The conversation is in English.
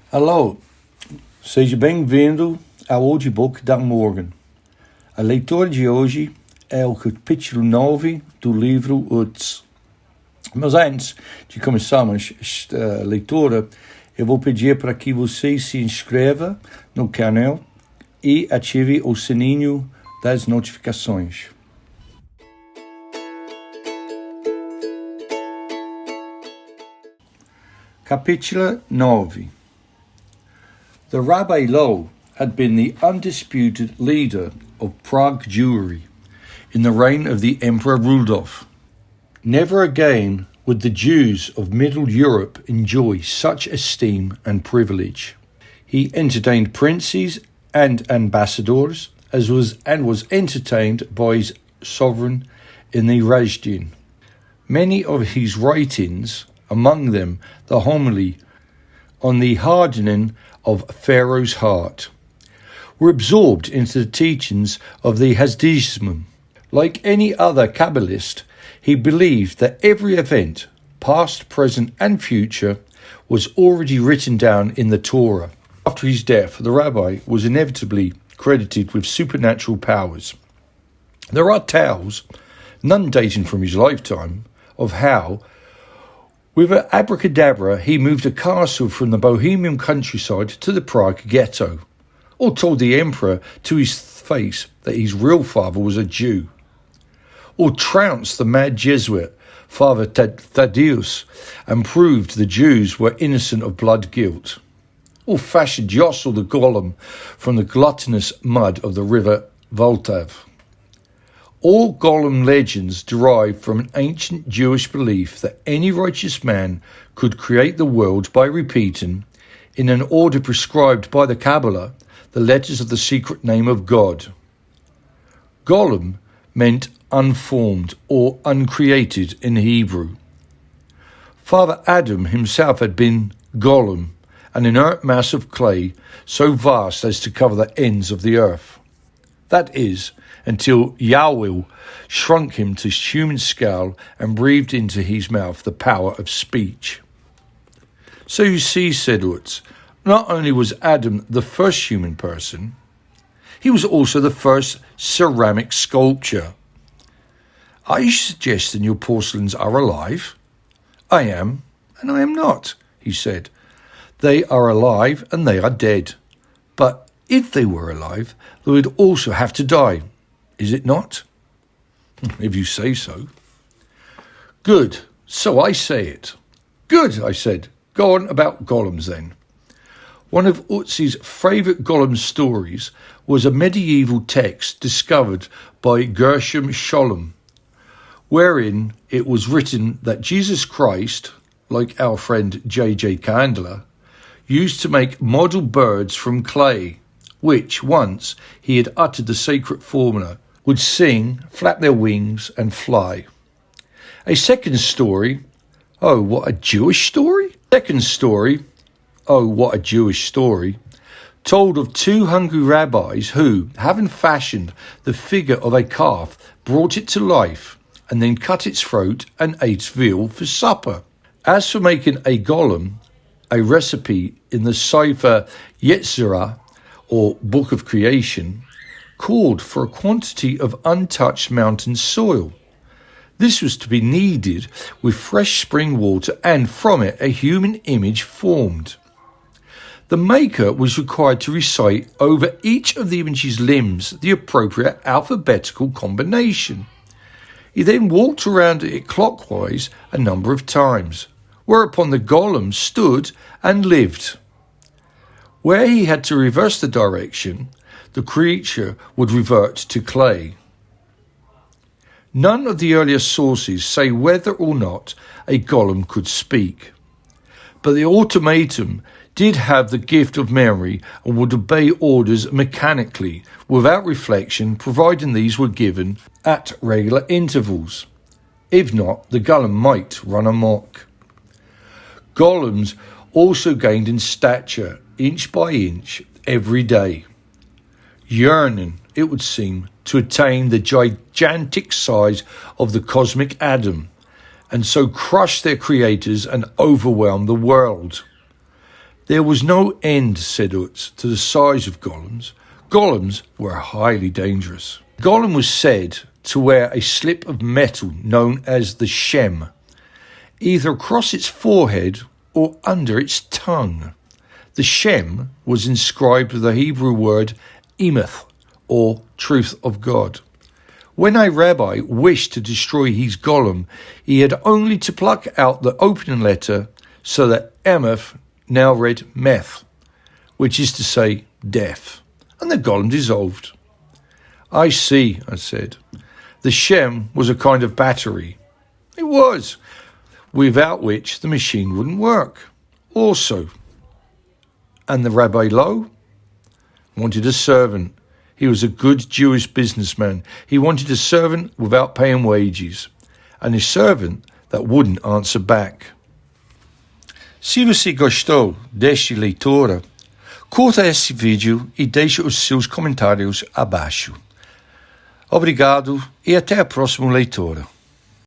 Alô, seja bem-vindo ao Audiobook da Morgan. A leitura de hoje é o capítulo 9 do livro Utz. Mas antes de começarmos esta leitura, eu vou pedir para que você se inscreva no canal e ative o sininho das notificações. Capítulo 9. The Rabbi Low had been the undisputed leader of Prague Jewry in the reign of the Emperor Rudolf. Never again would the Jews of Middle Europe enjoy such esteem and privilege. He entertained princes and ambassadors, and was entertained by his sovereign in the Rajdin. Many of his writings, among them the homily on the hardening of Pharaoh's heart, were absorbed into the teachings of the Hasidism. Like any other Kabbalist, he believed that every event, past, present, and future, was already written down in the Torah. After his death, the rabbi was inevitably credited with supernatural powers. There are tales, none dating from his lifetime, of how, with an abracadabra, he moved a castle from the Bohemian countryside to the Prague ghetto, or told the emperor to his face that his real father was a Jew, or trounced the mad Jesuit, Father Thaddeus, and proved the Jews were innocent of blood guilt, or fashioned Yossel the Golem from the gluttonous mud of the river Vltav. All Golem legends derive from an ancient Jewish belief that any righteous man could create the world by repeating, in an order prescribed by the Kabbalah, the letters of the secret name of God. Golem meant unformed or uncreated in Hebrew. Father Adam himself had been Golem, an inert mass of clay so vast as to cover the ends of the earth. That is, until Yahweh shrunk him to human scale and breathed into his mouth the power of speech. So you see, said Utz, not only was Adam the first human person, he was also the first ceramic sculpture. Are you suggesting your porcelains are alive? I am, and I am not, he said. They are alive and they are dead. But if they were alive, they would also have to die. Is it not? If you say so. Good, so I say it. Good, I said. Go on about golems then. One of Utz's favourite golem stories was a medieval text discovered by Gershom Scholem, wherein it was written that Jesus Christ, like our friend J.J. Candler, used to make model birds from clay, which, once he had uttered the sacred formula, would sing, flap their wings, and fly. A second story, oh, what a Jewish story? Second story, oh, what a Jewish story, told of two hungry rabbis who, having fashioned the figure of a calf, brought it to life, and then cut its throat and ate veal for supper. As for making a golem, a recipe in the Sefer Yetzirah, or Book of Creation, called for a quantity of untouched mountain soil. This was to be kneaded with fresh spring water, and from it a human image formed. The maker was required to recite over each of the image's limbs the appropriate alphabetical combination. He then walked around it clockwise a number of times, whereupon the golem stood and lived. Where he had to reverse the direction, the creature would revert to clay. None of the earlier sources say whether or not a golem could speak, but the automaton did have the gift of memory and would obey orders mechanically, without reflection, providing these were given at regular intervals. If not, the golem might run amok. Golems also gained in stature, inch by inch, every day, yearning, it would seem, to attain the gigantic size of the cosmic atom, and so crush their creators and overwhelm the world. There was no end, said Utz, to the size of golems. Golems were highly dangerous. A golem was said to wear a slip of metal known as the shem, either across its forehead or under its tongue. The shem was inscribed with the Hebrew word emeth, or truth of God. When a rabbi wished to destroy his golem, he had only to pluck out the opening letter so that emeth now read meth, which is to say death, and the golem dissolved. I see, I said. The shem was a kind of battery. It was, without which the machine wouldn't work. Also, and the Rabbi Lo wanted a servant. He was a good Jewish businessman. He wanted a servant without paying wages, and a servant that wouldn't answer back. Se você gostou desta leitura, curta esse vídeo e deixe os seus comentários abaixo. Obrigado e até a próxima leitura.